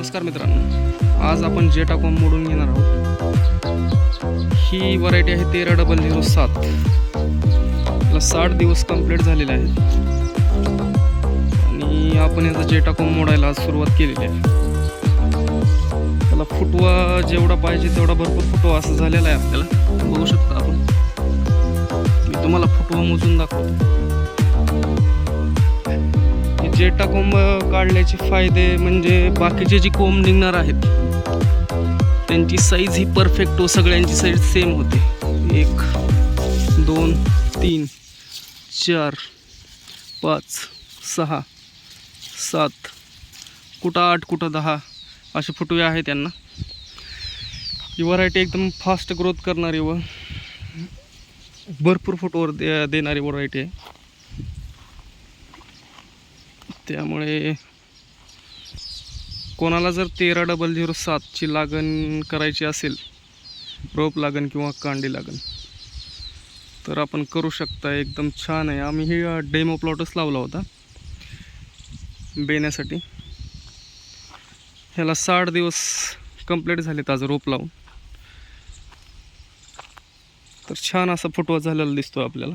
नमस्कार मित्रांनो, आज आपण जेटाकॉम मोडून घेणार आहोत। ही व्हरायटी आहे 130007। त्याला 60 दिवस कंप्लीट झालेले आहेत आणि आपण याचा जेटाकॉम मोडायला आज सुरुवात केलेली आहे। त्याला फुटवा जेवढा पाहिजे तेवढा भरपूर फुटवा असं झालेला आहे। आपल्याला बघू शकता आपण, मी तुम्हाला फुटवा मोजून दाखवतो। जेटाकॉम काढल्याचे फायदे म्हणजे बाकीचे जी कोंब निघणार आहेत त्यांची साईज ही परफेक्ट, सगळ्यांची साईज सेम होते। 1 2 3 4 5 6 7, कुठं 8 कुठं 10 असे फुटवे आहेत त्यांना। ही व्हरायटी एकदम फास्ट ग्रोथ करणारी व भरपूर फुटवर देणारी व्हरायटी आहे। त्यामुळे कोणाला जर 130007 ची लागण करायची असेल, रोप लागण किंवा कांडी लागण, तर आपण करू शकता। एकदम छान आहे। आम्ही ही डेमो प्लॉटच लावला होता बेण्यासाठी। ह्याला 60 दिवस कंप्लीट झाले ताजं रोप लावून, तर छान असा फुटवा झालेला दिसतो आपल्याला।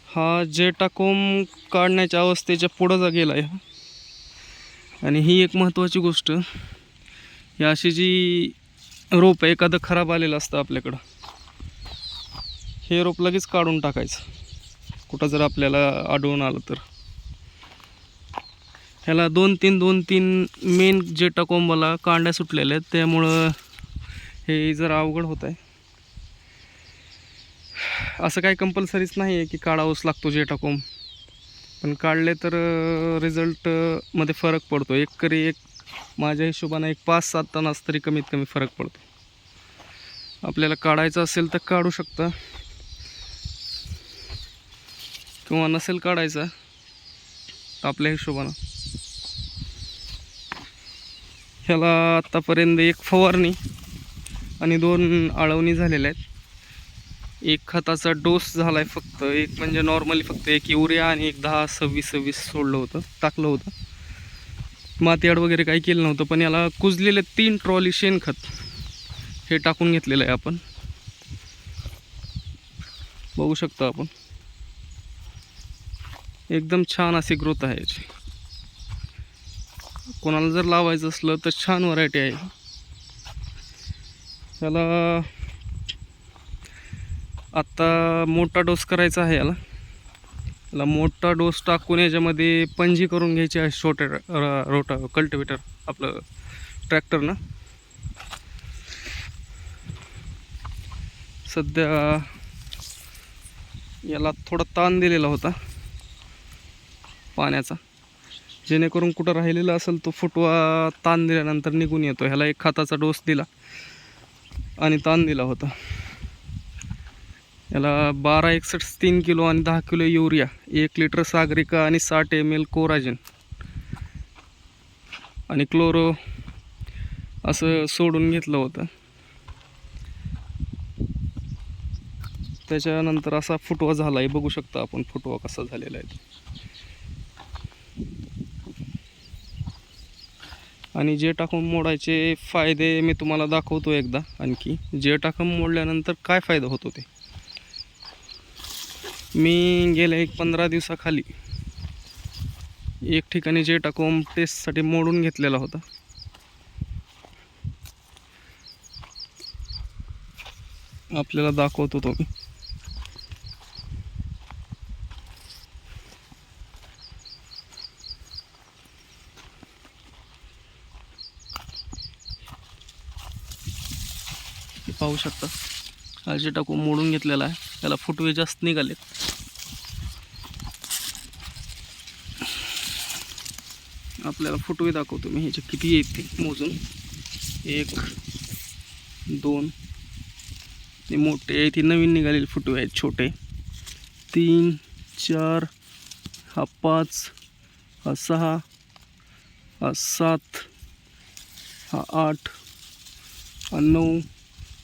हा जेटाकॉम काढण्याच्या अवस्थेच्या पुढं गेला आहे। आणि ही एक महत्त्वाची गोष्ट, ही अशी जी रोप आहे, एखादं खराब आलेलं असतं आपल्याकडं, हे रोप लगेच काढून टाकायचं कुठं जर आपल्याला आढळून आलं तर। ह्याला 2-3 मेन जेटाकॉमला कांड्या सुटलेल्या आहेत, त्यामुळं हे जर अवघड होत आहे। असं काही कंपल्सरीच नाही आहे की काढावंच लागतो जेटाकॉम, पण काढले तर रिझल्ट मध्ये फरक पडतो। एक माझ्या हिशोबाने 5-7 टनास तरी कमीत कमी फरक पडतो। आपल्याला काढायचं असेल तर काढू शकता, किंवा नसेल काढायचा तर आपल्या हिशोबानं। ह्याला आत्तापर्यंत 1 फवारणी आणि 2 आळवणी झालेल्या आहेत। 1 खताचा डोस झालाय फक्त, एक म्हणजे नॉर्मली फक्त 1 युरिया आणि 1 10-26-26 सोडलं होतं, टाकलं होतं। मातीआड वगैरे काही केलं नव्हतं, पण याला कुजलेले 3 ट्रॉली शेणखत हे टाकून घेतलेलं आहे आपण। बघू शकता आपण, एकदम छान अशी ग्रोथ आहे याची। कोणाला जर लावायचं असलं तर छान व्हरायटी आहे। त्याला आत्ता मोठा डोस करायचा आहे। याला मोठा डोस टाकून याच्यामध्ये पंजी करून घ्यायची आहे, छोट्या कल्टिवेटर आपलं ट्रॅक्टर ना। सध्या याला थोडा ताण दिलेला होता पाण्याचा, जेणेकरून कुठं राहिलेला असेल तो फुटवा ताण दिल्यानंतर निघून येतो। ह्याला 1 खताचा डोस दिला आणि ताण दिला होता। याला 12-61 3 किलो आणि 10 किलो युरिया, 1 लिटर सागरिका आणि 60 ml कोराजेन आणि क्लोरो असं सोडून घेतलं होतं। त्याच्यानंतर असा फुटवा झाला आहे, बघू शकता आपण फुटवा कसा झालेला आहे। आणि जेटाकॉम मोडायचे फायदे मी तुम्हाला दाखवतो एकदा आणखी। जेटाकॉम मोडल्यानंतर काय फायदा होतो ते मी गेल्या 15 दिवसाखाली एक ठिकाणी जेटाकॉम टेस्टसाठी मोडून घेतलेला होता। आपल्याला दाखवतो तो मी। पाहू शकता, हा जेटाकॉम मोडून घेतलेला आहे। त्याला फुटवे जास्त निघालेत। आपल्याला फुटवे दाखवतो मी, ह्याचे किती येते मोजून। 1 2 ते मोठे आहे, ते नवीन निघालेले फुटवे आहेत, छोटे 3 4, हा 5, हा 6, हा 7, हा 8, हा 9,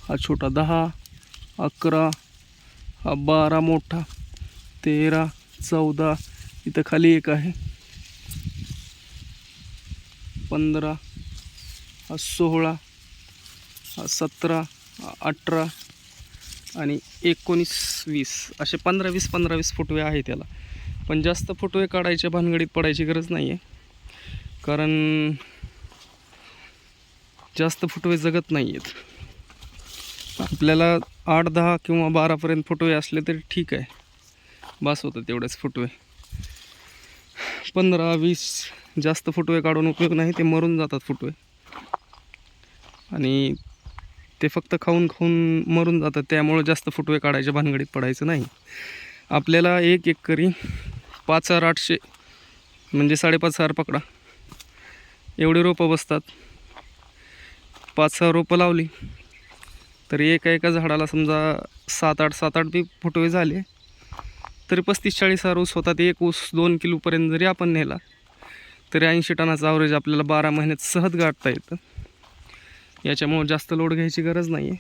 हा छोटा 10, 11, हा 12 मोठा, 13, 14, इथं खाली एक आहे, 15, हा 16, हा 17, हा 18 आणि 19, 20 असे 15-20 फुटवे आहे त्याला. पण जास्त फुटवे काढायच्या भानगडीत पडायची गरज नाही आहे, कारण जास्त फुटवे जगत नाही आहेत. आपल्याला 8, 10 किंवा 12पर्यंत फुटवे असले तरी ठीक आहे, बस होतं तेवढेच फुटवे. 15, 20 जास्त फुटवे काढून उपयोग नाही, ते मरून जातात फुटवे आणि ते फक्त खाऊन खाऊन मरून जातात. त्यामुळे जास्त फुटवे काढायच्या भानगडीत पडायचं नाही. आपल्याला 1 एकरी 5,800 म्हणजे 5,500 पकडा, एवढी रोपं बसतात. 5-6 रोपं लावली तरी एका झाडाला समजा 7-8 बी फुटवे झाले तरी 35-40 ऊस होतात. एक ऊस 2 किलोपर्यंत जरी आपण नेला तरी 80 टनाचा ॲव्हरेज आपल्याला 12 महिन्यात सहज गाठता येतं. याच्यामुळे जास्त लोड घ्यायची गरज नाही आहे.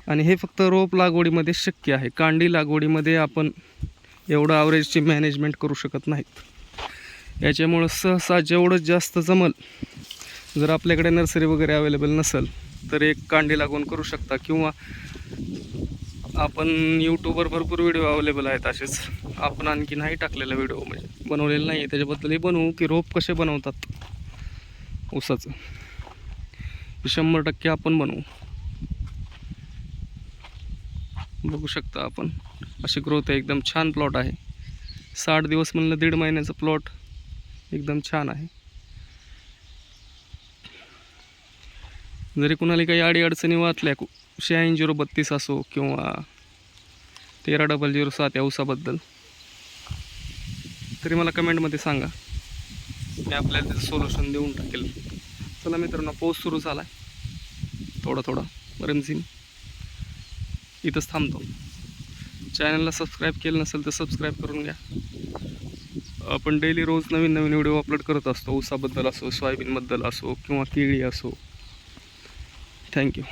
आणि हे फक्त रोप लागवडीमध्ये शक्य आहे. कांडी लागवडीमध्ये आपण एवढं ॲव्हरेजची मॅनेजमेंट करू शकत नाहीत. याच्यामुळं सहसा जेवढं जास्त जमल, जर आपल्याकडे नर्सरी वगैरे अवेलेबल नसेल तर एक कांडी लागवण करू शकता, किंवा आपण यूट्यूबवर भरपूर व्हिडिओ अवेलेबल आहेत असेच. आपण आणखी नाही टाकलेला व्हिडिओ म्हणजे बनवलेला नाही आहे, त्याच्याबद्दलही बनवू की रोप कसे बनवतात ऊसाचं, 100% आपण बनवू. बघू शकता आपण, अशी ग्रोथ आहे. एकदम छान प्लॉट आहे. 60 दिवस म्हणलं 1.5 महिन्याचा प्लॉट एकदम छान आहे. जरी कुणाला काही अडीअडचणी वाटल्या 86-032 असो किंवा 13-007 या ऊसाबद्दल, तरी मला कमेंटमध्ये सांगा, मी आपल्याला त्याचं सोल्युशन देऊन टाकेल. चला मित्रांनो, पाऊस सुरू झाला आहे, थोडा रिमझिम. इथंच थांबतो. चॅनलला सबस्क्राईब केलं नसेल तर सबस्क्राईब करून घ्या. आपण डेली रोज नवीन व्हिडिओ अपलोड करत असतो, ऊसाबद्दल असो, सोयाबीनबद्दल असो किंवा केळी असो. थँक्यू.